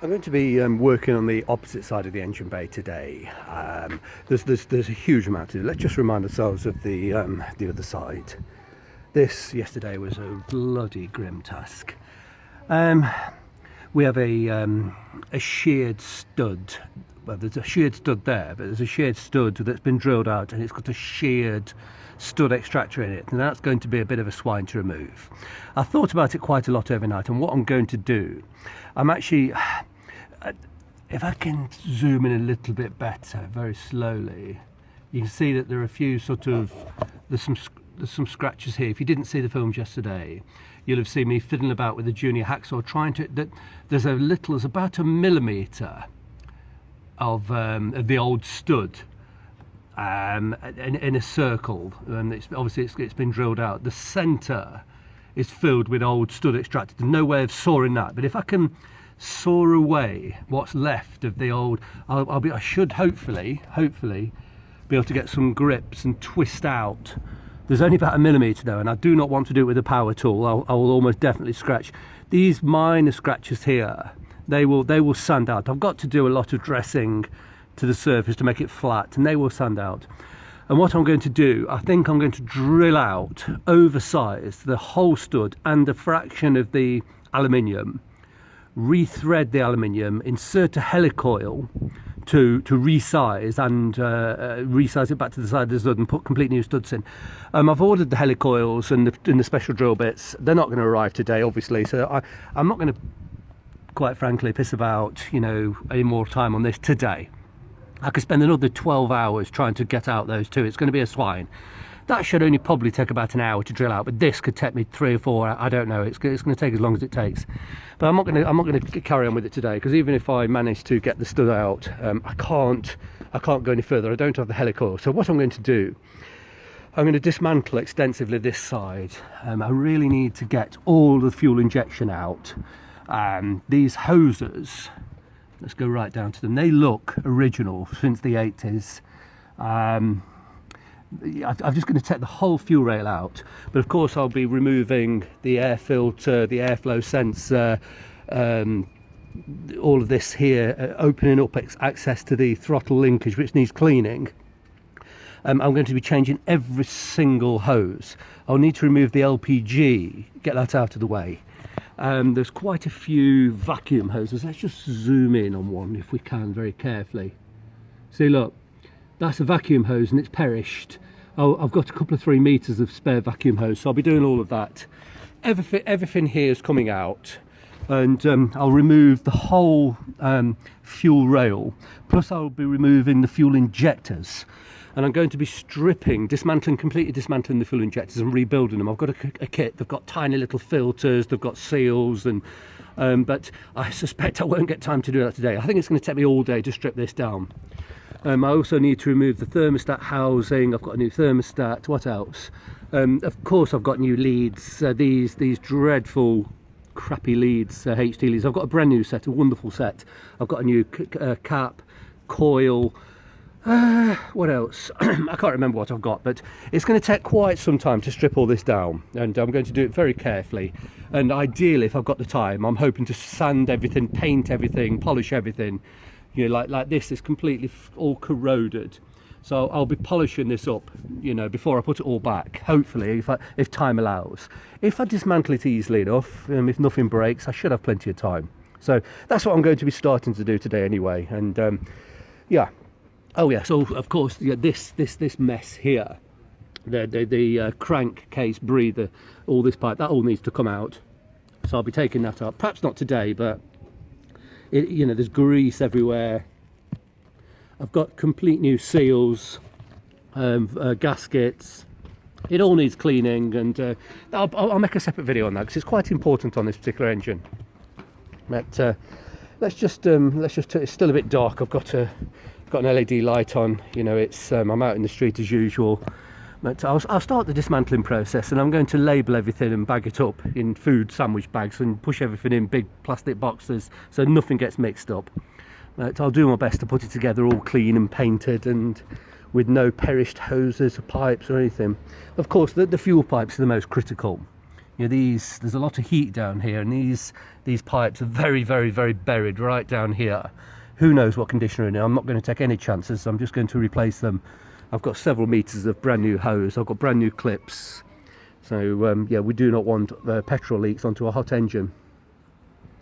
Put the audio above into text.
I'm going to be working on the opposite side of the engine bay today. There's a huge amount to do. Let's just remind ourselves of the other side. This yesterday was a bloody grim task. We have a sheared stud. Well, there's a sheared stud there, but there's a sheared stud that's been drilled out, and it's got a sheared stud extractor in it, and that's going to be a bit of a swine to remove. I thought about it quite a lot overnight, and what I'm going to do, I'm actually, if I can zoom in a little bit better, very slowly, you can see that there are a few there's some scratches here. If you didn't see the films yesterday, you'll have seen me fiddling about with the junior hacksaw, trying to, there's about a millimetre of the old stud in a circle, and it's been drilled out. The centre is filled with old stud extractor. There's no way of sawing that, but if I can saw away what's left of the old, I should hopefully be able to get some grips and twist out. There's only about a millimetre though, and I do not want to do it with a power tool. I will almost definitely scratch these minor scratches here. They will sand out. I've got to do a lot of dressing to the surface to make it flat, and they will sand out. And what I'm going to do, I think I'm going to drill out, oversize the whole stud and a fraction of the aluminium, rethread the aluminium, insert a helicoil to resize and resize it back to the side of the stud and put complete new studs in. I've ordered the helicoils and the special drill bits. They're not going to arrive today, obviously, so I'm not going to, quite frankly, piss about, any more time on this today. I could spend another 12 hours trying to get out those two. It's going to be a swine. That should only probably take about an hour to drill out, but this could take me 3 or 4. I don't know. It's going to take as long as it takes. But I'm not going to carry on with it today, because even if I manage to get the stud out, I can't go any further. I don't have the helicoil. So what I'm going to do, I'm going to dismantle extensively this side. I really need to get all the fuel injection out. These hoses, let's go right down to them. They look original since the 80s. I'm just going to take the whole fuel rail out, but of course I'll be removing the air filter, the airflow sensor, all of this here, opening up access to the throttle linkage, which needs cleaning. I'm going to be changing every single hose. I'll need to remove the LPG, get that out of the way. There's quite a few vacuum hoses. Let's just zoom in on one if we can, very carefully. See, look, that's a vacuum hose and it's perished. I've got a couple of 3 meters of spare vacuum hose, so I'll be doing all of that. Everything here is coming out, and I'll remove the whole fuel rail, plus I'll be removing the fuel injectors. And I'm going to be completely dismantling the fuel injectors and rebuilding them. I've got a kit. They've got tiny little filters, they've got seals, and but I suspect I won't get time to do that today. I think it's going to take me all day to strip this down. I also need to remove the thermostat housing. I've got a new thermostat. What else? Of course, I've got new leads. These dreadful, crappy leads, HT leads. I've got a brand new set, a wonderful set. I've got a new cap, coil. What else? I can't remember what I've got, but it's going to take quite some time to strip all this down, and I'm going to do it very carefully. And ideally, if I've got the time, I'm hoping to sand everything, paint everything, polish everything. Like this is completely all corroded, so I'll be polishing this up, before I put it all back, hopefully, if time allows. If I dismantle it easily enough, if nothing breaks, I should have plenty of time. So that's what I'm going to be starting to do today anyway. And yeah. Oh yeah, so of course, this mess here, the crankcase breather, all this pipe, that all needs to come out. So I'll be taking that up. Perhaps not today, but there's grease everywhere. I've got complete new seals, gaskets. It all needs cleaning, and I'll make a separate video on that because it's quite important on this particular engine. But let's just it's still a bit dark. I've got an LED light on. I'm out in the street as usual. But I'll start the dismantling process, and I'm going to label everything and bag it up in food sandwich bags and push everything in big plastic boxes so nothing gets mixed up. But I'll do my best to put it together all clean and painted and with no perished hoses or pipes or anything. Of course, the fuel pipes are the most critical. You know, there's a lot of heat down here, and these pipes are very, very, very buried right down here. Who knows what condition they're in? I'm not going to take any chances, so I'm just going to replace them. I've got several meters of brand new hose. I've got brand new clips. So yeah, we do not want the petrol leaks onto a hot engine.